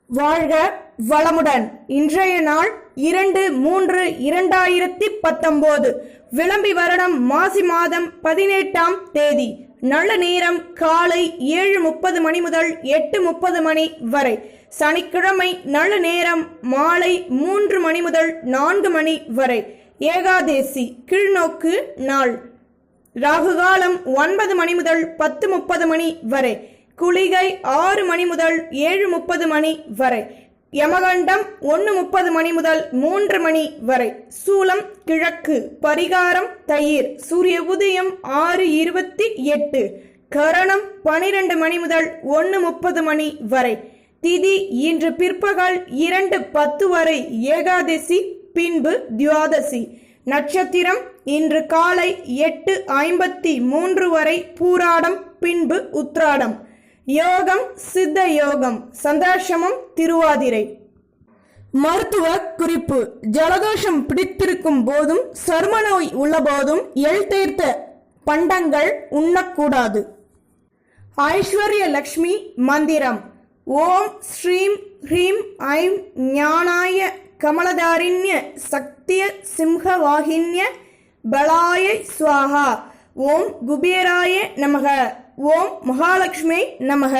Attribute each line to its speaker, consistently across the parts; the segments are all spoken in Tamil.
Speaker 1: வாழ்க வளமுடன். இன்றைய நாள் 2/3/2019 விளம்பி வருடம் மாசி மாதம் 18ஆம் தேதி. நல்ல நேரம் காலை 7:30 மணி முதல் 8:30 மணி வரை. சனிக்கிழமை நல்ல நேரம் மாலை 3 மணி முதல் 4 மணி வரை. ஏகாதேசி கீழ்நோக்கு நாள். ராகுகாலம் 9 மணி முதல் 10:30 மணி வரை. குளிகை 6 மணி முதல் 7:30 மணி வரை. யமகண்டம் 1:30 மணி முதல் 3 மணி வரை. சூலம் கிழக்கு. பரிகாரம் தயிர். சூரிய உதயம் 6:28. கரணம் 12 மணி முதல் 1:30 மணி வரை. திதி இன்று பிற்பகல் 2:10 வரை ஏகாதசி, பின்பு துவாதசி. நட்சத்திரம் இன்று காலை 8:53 வரை பூராடம், பின்பு உத்ராடம். யோகம் சித்த யோகம். சந்தாசமம் திருவாதிரை. மருத்துவ குறிப்பு: ஜலதோஷம் பிடித்திருக்கும் போதும் சரும நோய் உள்ள போதும் எள் தேர்த்த பண்டங்கள் உண்ணக்கூடாது. ஐஸ்வர்ய லக்ஷ்மி மந்திரம்: ஓம் ஸ்ரீம் ஹ்ரீம் ஐம் ஞானாய கமலதாரிண்ய சக்திய சிம்ஹவாகின்ய பலாய ஸ்வாஹா. ஓம் குபேராய நமக. ஓம் மகாலட்சுமி நமக.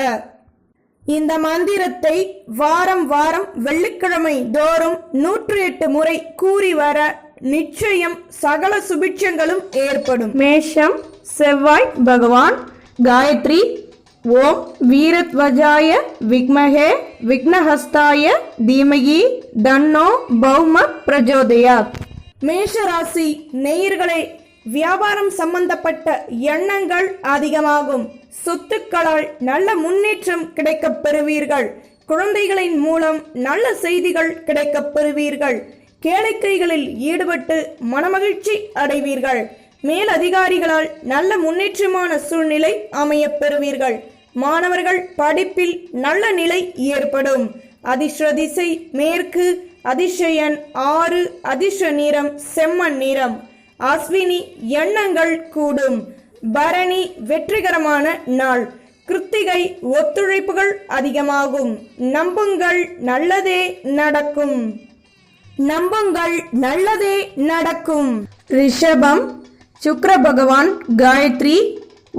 Speaker 1: இந்த மந்திரத்தை வாரம் வாரம் வெள்ளிக்கிழமை தோறும் 108 முறை கூறி வர நிச்சயம் சகல சுபிட்சங்களும் ஏற்படும். மேஷம் செவ்வாய் பகவான். காயத்ரி: ஓம் வீரத்வஜாய விக்மஹே விக்னஹஸ்தாய தீமகி தன்னோ பௌம பிரஜோதயாத். மேஷராசி நேயர்களே, வியாபாரம் சம்பந்தப்பட்ட எண்ணங்கள் அதிகமாகும். சொத்துக்களால் நல்ல முன்னேற்றம் கிடைக்கப் பெறுவீர்கள். குழந்தைகளின் மூலம் நல்ல செய்திகள் கிடைக்கப் பெறுவீர்கள். கேளிக்கைகளில் ஈடுபட்டு மனமகிழ்ச்சி அடைவீர்கள். மேலதிகாரிகளால் நல்ல முன்னேற்றமான சூழ்நிலை அமையப் பெறுவீர்கள். மாணவர்கள் படிப்பில் நல்ல நிலை ஏற்படும். அதிர்ஷ்ட திசை மேற்கு. அதிர்ஷ்ட எண் 6. அதிர்ஷ்ட நிறம் செம்மண் நிறம். அஸ்வினி எண்ணங்கள் கூடும். பரணி நல்ல நாள். கிருத்திகை ஒத்துழைப்புகள் அதிகமாகும். நம்புங்கள் நல்லதே நடக்கும். நம்புங்கள் நல்லதே நடக்கும். ரிஷபம் சுக்கிர பகவான். காயத்ரி: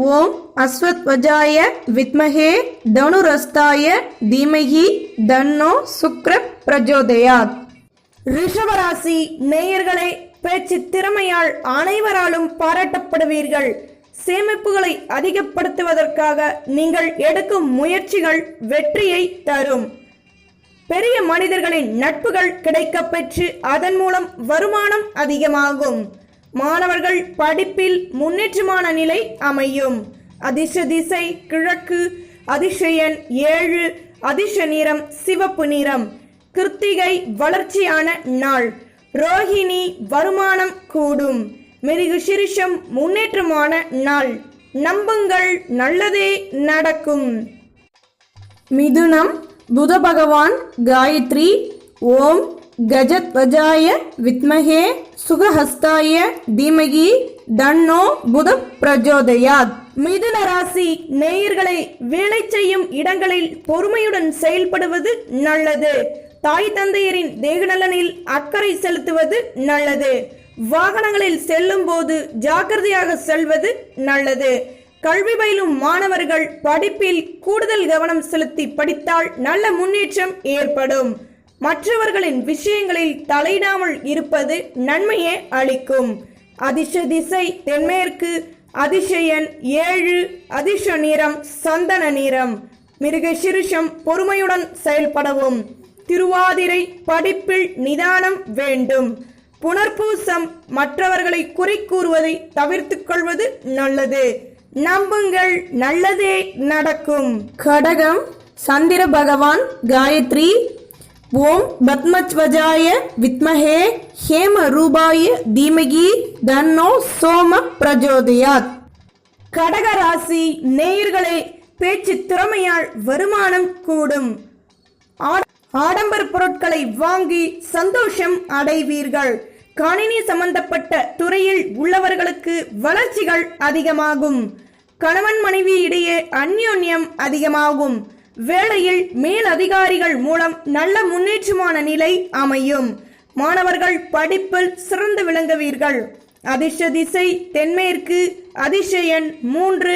Speaker 1: ஓம் அஸ்வத்வஜாய வித்மஹே தனுரஸ்தாய தீமஹி தன்னோ சுக்ர பிரஜோதயாத். ரிஷபராசி நேயர்களே, பேச்சு திறமையால் அனைவராலும் பாராட்டப்படுவீர்கள். சேமிப்புகளை அதிகப்படுத்துவதற்காக நீங்கள் எடுக்கும் முயற்சிகள் வெற்றியை தரும். பெரிய மனிதர்களின் நட்புகள் கிடைக்கப் பெற்று அதன் மூலம் வருமானம் அதிகமாகும். மாணவர்கள் படிப்பில் முன்னேற்றமான நிலை அமையும். அதிர்ஷ்ட திசை கிழக்கு. அதிர்ஷ்ட எண் 7. அதிர்ஷ்ட நிறம் சிவப்பு நிறம். கிருத்திகை வளர்ச்சியான நாள். ரோஹிணி வருமானம் கூடும். மிருகசீரிஷம் முன்னேற்றமான நாள். நம்புங்கள் நல்லதே நடக்கும். மிதுனம் புத பகவான். காயத்ரி: ஓம் கஜத்வஜாய வித்மஹே சுகஹஸ்தாய தீமகி தன்னோ புத பிரஜோதயாத். மிதுன ராசி நேயர்களை, வேலை செய்யும் இடங்களில் பொறுமையுடன் செயல்படுவது நல்லது. தாய் தந்தையரின் தேகநலனில் அக்கறை செலுத்துவது நல்லது. வாகனங்களில் செல்லும் போது ஜாக்கிரதையாக செல்வது நல்லது. கல்வி பயிலும் மாணவர்கள் படிப்பில் கூடுதல் கவனம் செலுத்தி படித்தால் நல்ல முன்னேற்றம் ஏற்படும். மற்றவர்களின் விஷயங்களில் தலையிடாமல் இருப்பது நன்மையை அளிக்கும். அதிர்ஷ்ட திசை தென்மேற்கு. அதிர்ஷ்ட எண் 7. அதிர்ஷ்ட நிறம் சந்தன நிறம். மிருகசீரிஷம் பொறுமையுடன் செயல்படவும். திருவாதிரை படிப்பில் நிதானம் வேண்டும். புனர்பூசம் மற்றவர்களை குறை கூறுவதை தவிர்த்துக் கொள்வது நல்லது. நம்புங்கள் நல்லதே நடக்கும். கடகம் சந்திர பகவான். காயத்ரி: ஓம் பத்மத்வஜாய வித்மஹே ஹேம ரூபாய தீமகி தன்னோ சோம பிரஜோதயாத். கடக ராசி நேயர்களே, பேச்சு திறமையால் வருமானம் கூடும். ஆடம்பர பொருட்களை வாங்கி சந்தோஷம் அடைவீர்கள். கணினி சம்பந்தப்பட்ட துறையில் உள்ளவர்களுக்கு வளர்ச்சிகள் அதிகமாகும். கணவன் மனைவி இடையே அந்யோன்யம் அதிகமாகும். வேளையில் மேல் அதிகாரிகள் மூலம் நல்ல முன்னேற்றமான நிலை அமையும். மாணவர்கள் படிப்பில் சிறந்து விளங்குவீர்கள். அதிர்ஷ்ட திசை தென்மேற்கு. அதிர்ஷ்ட எண் 3.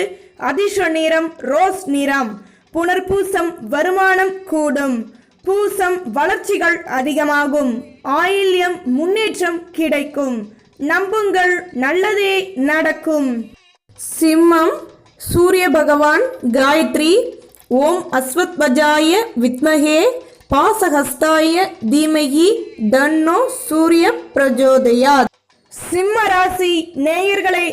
Speaker 1: அதிர்ஷ்ட நிறம் ரோஸ் நிறம். புனர்பூசம் வருமானம் கூடும். பூசம் வளர்ச்சிகள் அதிகமாகும். ஆயில்யம் முன்னேற்றம் கிடைக்கும். நம்புங்கள், நல்லதே நடக்கும். சிம்மம் சூரிய பகவான் காயத்ரி. ஓம் அஸ்வத்வஜாய வித்மஹே பாசஹஸ்தாய தீமகி தன்னோ சூரிய பிரஜோதயாத். சிம்ம ராசி நேயர்களே,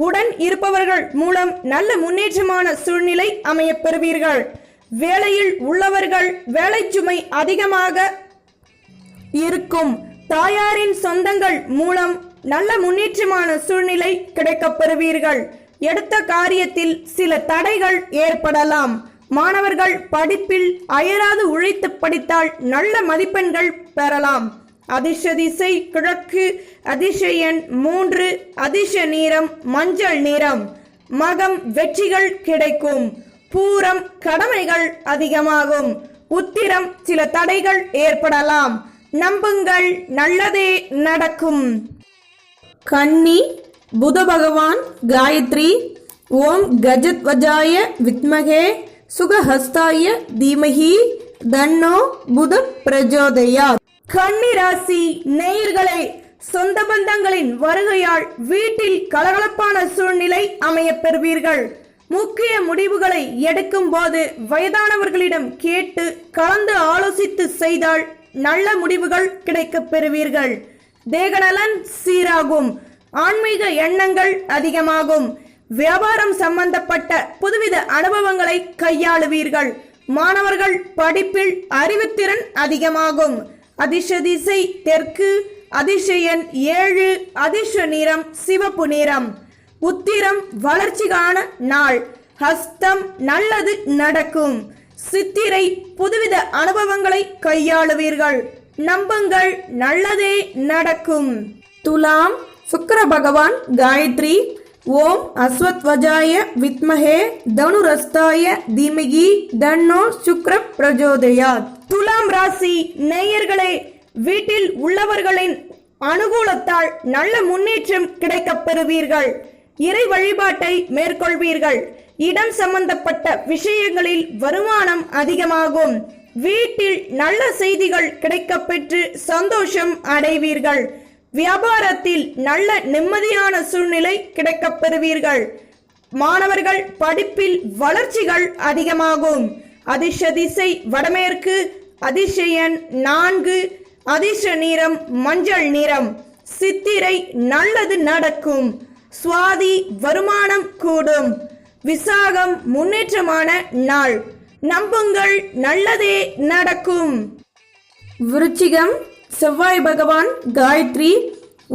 Speaker 1: உடன் இருப்பவர்கள் மூலம் நல்ல முன்னேற்றமான சூழ்நிலை அமையப் பெறுவீர்கள். வேலையில் உள்ளவர்கள் வேலை சுமை அதிகமாக இருக்கும். தாயாரின் சொந்தங்கள் மூலம் நல்ல முன்னேற்றமான சூழ்நிலை கிடைக்கப் பெறுவீர்கள். எடுத்த காரியத்தில் சில தடைகள் ஏற்படலாம். மாணவர்கள் படிப்பில் அயராது உழைத்து படித்தால் நல்ல மதிப்பெண்கள் பெறலாம். அதிர்ஷ்ட திசை கிழக்கு. அதிர்ஷ்ட எண் 3. அதிர்ஷ்ட நிறம் மஞ்சள் நிறம். மகம் வெற்றிகள் கிடைக்கும். பூரம் கடமைகள் அதிகமாகும். உத்திரம் சில தடைகள் ஏற்படலாம். நம்புங்கள், நல்லதே நடக்கும். கன்னி புத பகவான் காயத்ரி. ஓம் கஜத்வஜாய வித்மகே சுகஹஸ்தாய தீமஹி தன்னோ புத பிரஜோதயாத். கன்னி ராசி நேயர்களே, சொந்த பந்தங்களின் வருகையால் வீட்டில் கலகலப்பான சூழ்நிலை அமையப் பெறுவீர்கள். முக்கிய முடிவுகளை எடுக்கும் போது வயதானவர்களிடம் கேட்டு கலந்து ஆலோசித்து செய்தால் நல்ல முடிவுகள் கிடைக்கப் பெறுவீர்கள். தேகநலன் சீராகும். ஆன்மீக எண்ணங்கள் அதிகமாகும். வியாபாரம் சம்பந்தப்பட்ட புதுவித அனுபவங்களை கையாளுவீர்கள். மாணவர்கள் படிப்பில் அறிவுத்திறன் அதிகமாகும். அதிர்ஷ்ட திசை தெற்கு. அதிர்ஷ்ட எண் 7. அதிர்ஷ்ட நிறம் சிவப்பு நிறம். உத்திரம் வளர்ச்சிக்கான நாள். ஹஸ்தம் நல்லது நடக்கும். சித்திரை புதுவித அனுபவங்களை கையாளுவீர்கள். நம்புங்கள், நல்லதே நடக்கும். துலாம் சுக்கிர பகவான் காயத்ரி. ஓம் அஸ்வத்வஜாய வித்மஹே தனுரஸ்தாய தீமகி தன்னோ சுக்ர பிரஜோதயாத். துலாம் ராசி நேயர்களே, வீட்டில் உள்ளவர்களின் அனுகூலத்தால் நல்ல முன்னேற்றம் கிடைக்கப் பெறுவீர்கள். இறை வழிபாட்டை மேற்கொள்வீர்கள். இடம் சம்பந்தப்பட்ட விஷயங்களில் வருமானம் அதிகமாகும். வீட்டில் நல்ல செய்திகள் கிடைக்கப்பெற்று சந்தோஷம் அடைவீர்கள். வியாபாரத்தில் நல்ல நிம்மதியான சூழ்நிலை கிடைக்கப் பெறுவீர்கள். மாணவர்கள் படிப்பில் வளர்ச்சிகள் அதிகமாகும். அதிர்ஷ்ட திசை வடமேற்கு. அதிர்ஷ்ட எண் 4. அதிர்ஷ்ட நிறம் மஞ்சள் நிறம். சித்திரை நல்லது நடக்கும். சுவாதி வருமானம் கூடும். விசாகம் முன்னேற்றமான நாள். நம்புங்கள், நல்லதே நடக்கும். விருச்சிகம் செவ்வாய் பகவான் காயத்ரி.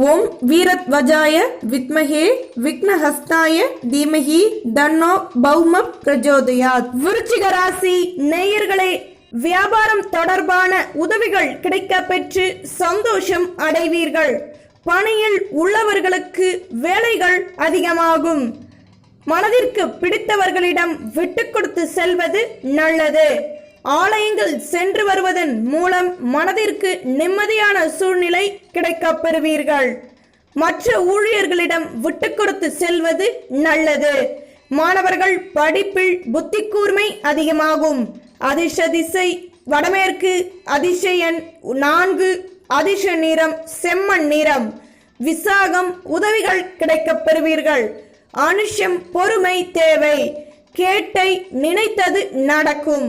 Speaker 1: ஓம் வீரத்வஜாய வித்மஹே விக்னஹஸ்தாய தீமஹி தன்னோ பௌம பிரஜோதயாத். விருச்சிக ராசி நேயர்களே, வியாபாரம் தொடர்பான உதவிகள் கிடைக்கப் பெற்று சந்தோஷம் அடைவீர்கள். பணியில் உள்ளவர்களுக்கு வேலைகள் அதிகமாகும். மனதிற்கு பிடித்தவர்களிடம் விட்டு கொடுத்து செல்வது நல்லது. ஆலயங்கள் சென்று வருவதன் மூலம் மனதிற்கு நிம்மதியான சூழ்நிலை கிடைக்கப் பெறுவீர்கள். மற்ற ஊழியர்களிடம் விட்டு கொடுத்து செல்வது நல்லது. மாணவர்கள் படிப்பில் புத்தி கூர்மை அதிகமாகும். அதிர்ஷ்ட திசை வடமேற்கு. அதிர்ஷ்ட எண் 4. அதிர்ஷ்ட நிறம் செம்மண் நிறம். விசாகம் உதவிகள் கிடைக்கப் பெறுவீர்கள். அனுஷம் பொறுமை தேவை. கேட்டை நினைத்தது நடக்கும்.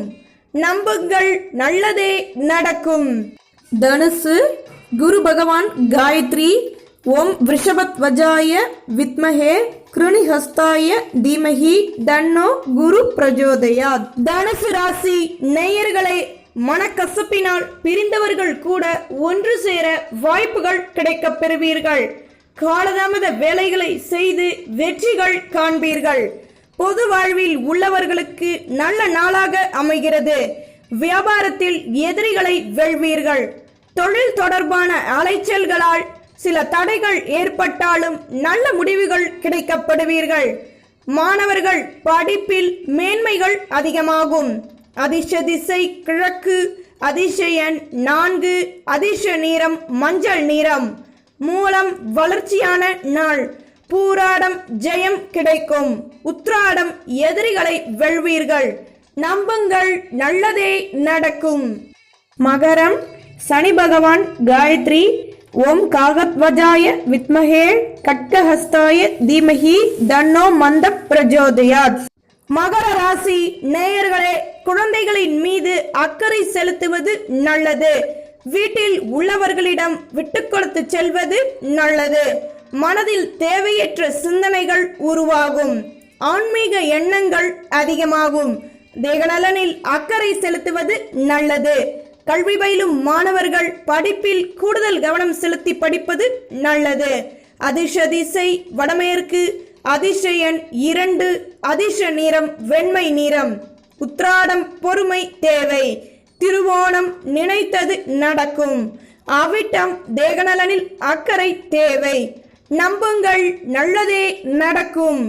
Speaker 1: நம்புங்கள், நல்லதே நடக்கும். தனுசு குரு பகவான் காயத்ரி. ஓம் விருஷபத்வஜாய வித்மஹே கிருணிஹஸ்தாய தீமஹி தன்னோ குரு பிரஜோதயாத். தனுசு ராசி நேயர்களே, மனக்கசப்பினால் பிரிந்தவர்கள் கூட ஒன்று சேர வாய்ப்புகள் கிடைக்கப் பெறுவீர்கள். காலதாமத வேலைகளை செய்து வெற்றிகள் காண்பீர்கள். பொது வாழ்வில் உள்ளவர்களுக்கு நல்ல நாளாக அமைகிறது. வியாபாரத்தில் எதிரிகளை வெல்வீர்கள். தொழில் தொடர்பான அலைச்சல்களால் சில தடைகள் ஏற்பட்டாலும் நல்ல முடிவுகள் கிடைக்கப்படுவீர்கள். மாணவர்கள் படிப்பில் மேன்மைகள் அதிகமாகும். அதிர்ஷ்ட திசை கிழக்கு, அதிர்ஷ்ட எண் 4, அதிர்ஷ்ட நிறம் மஞ்சள் நிறம். மூலம் வளர்ச்சியான நாள். பூராடம் ஜெயம் கிடைக்கும். உத்ராடம் எதிரிகளை வெல்வீர்கள். நம்புங்கள், நல்லதே நடக்கும். மகரம், சனி பகவான் காயத்ரி. ஓம் காகத்வஜாய வித்மஹே கட்கஹஸ்தாய தீமஹி தன்னோ மந்த பிரஜோதயாத். மகர ராசி நேயர்களே, குழந்தைகளின் மீது அக்கறை செலுத்துவது நல்லது. வீட்டில் உள்ளவர்களிடம் விட்டு கொடுத்து செல்வது நல்லது. மனதில் தேவையற்ற சிந்தனைகள் உருவாகும். ஆன்மீக எண்ணங்கள் அதிகமாகும். தேகநலனில் அக்கறை செலுத்துவது நல்லது. கல்வி பயிலும் மாணவர்கள் படிப்பில் கூடுதல் கவனம் செலுத்தி படிப்பது நல்லது. அதிர்ஷ்ட திசை வடமேற்கு, அதிர்ஷ்ட எண் 2, அதிர்ஷ்ட நிறம் வெண்மை நிறம். உத்ராடம் பொறுமை தேவை. திருவோணம் நினைத்தது நடக்கும். அவிட்டம் தேகநலனில் அக்கறை தேவை. நம்புங்கள், நல்லதே நடக்கும்.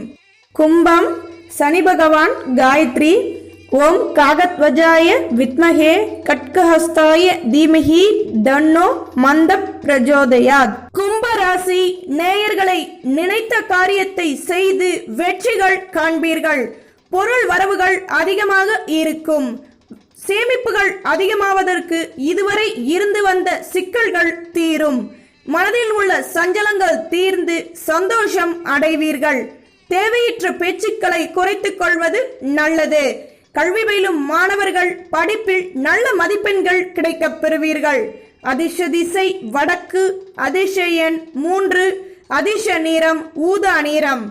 Speaker 1: கும்பம், சனி பகவான் காயத்ரி. ஓம் காகத்வஜாய வித்மஹே கட்கஹஸ்தாய தீமஹி தன்னோ மந்த பிரஜோதயாத். கும்ப ராசி நேயர்களை, நினைத்த காரியத்தை செய்து வெற்றிகள் காண்பீர்கள். பொருள் வரவுகள் அதிகமாக இருக்கும். சேமிப்புகள் அதிகமாவதற்கு இதுவரை இருந்து வந்த சிக்கல்கள் தீரும். மனதில் உள்ள சஞ்சலங்கள் தீர்ந்து சந்தோஷம் அடைவீர்கள். தேவையற்ற பேச்சுக்களை குறைத்துக் கொள்வது நல்லது. கல்வி பயிலும் மாணவர்கள் படிப்பில் நல்ல மதிப்பெண்கள் கிடைக்கப் பெறுவீர்கள். அதிர்ஷ்ட திசை வடக்கு, அதிர்ஷ்ட எண் 3, அதிர்ஷ்ட நிறம் ஊதா நிறம்.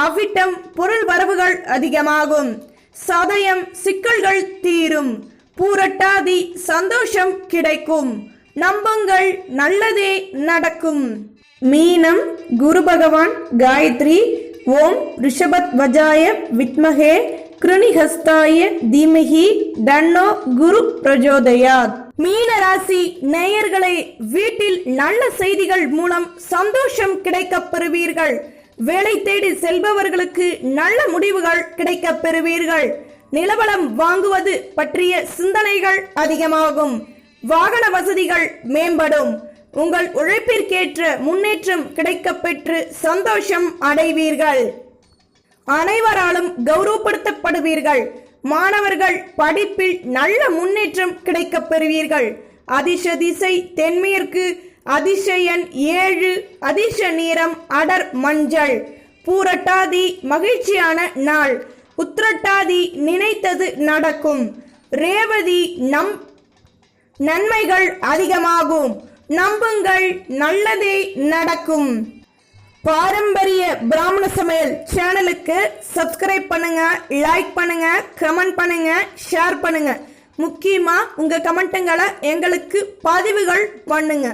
Speaker 1: அவிட்டம் பொருள் வரவுகள் அதிகமாகும். சதயம் சிக்கல்கள் தீரும். பூரட்டாதி சந்தோஷம் கிடைக்கும். நம்புங்கள், நல்லதே நடக்கும். மீனம், குரு பகவான் காயத்ரி. ஓம் ரிஷபத்வஜாய வித்மஹே கிருணிஹஸ்தாய தீமஹி தன்னோ குரு பிரஜோதயாத். மீன ராசி நேயர்களே, வீட்டில் நல்ல செய்திகள் மூலம் சந்தோஷம் கிடைக்கப் பெறுவீர்கள். வேலை தேடி செல்பவர்களுக்கு நல்ல முடிவுகள் கிடைக்கப் பெறுவீர்கள். நிலவளம் வாங்குவது பற்றிய சிந்தனைகள் அதிகமாகும். வாகன வசதிகள் மேம்படும். உங்கள் உழைப்பிற்கேற்ற முன்னேற்றம் கிடைக்கப் பெற்று சந்தோஷம் அடைவீர்கள். அனைவராலும் கௌரவப்படுத்தப்படுவீர்கள். மாணவர்கள் படிப்பில் நல்ல முன்னேற்றம் கிடைக்கப் பெறுவீர்கள். அதிர்ஷ்ட திசை தென்மேற்கு, அதிர்ஷ்ட எண் 7, அதிர்ஷ்ட நிறம் அடர் மஞ்சள். பூரட்டாதி மகிழ்ச்சியான நாள். உத்திரட்டாதி நினைத்தது நடக்கும். ரேவதி நன்மைகள் அதிகமாகும். நம்புங்கள், நல்லதே நடக்கும். பாரம்பரிய பிராமண சமையல் சேனலுக்கு சப்ஸ்கிரைப் பண்ணுங்க, லைக் பண்ணுங்க, கமெண்ட் பண்ணுங்க, ஷேர் பண்ணுங்க. முக்கியமா உங்க கமெண்ட்டுங்களை எங்களுக்கு பதிவுகள் பண்ணுங்க.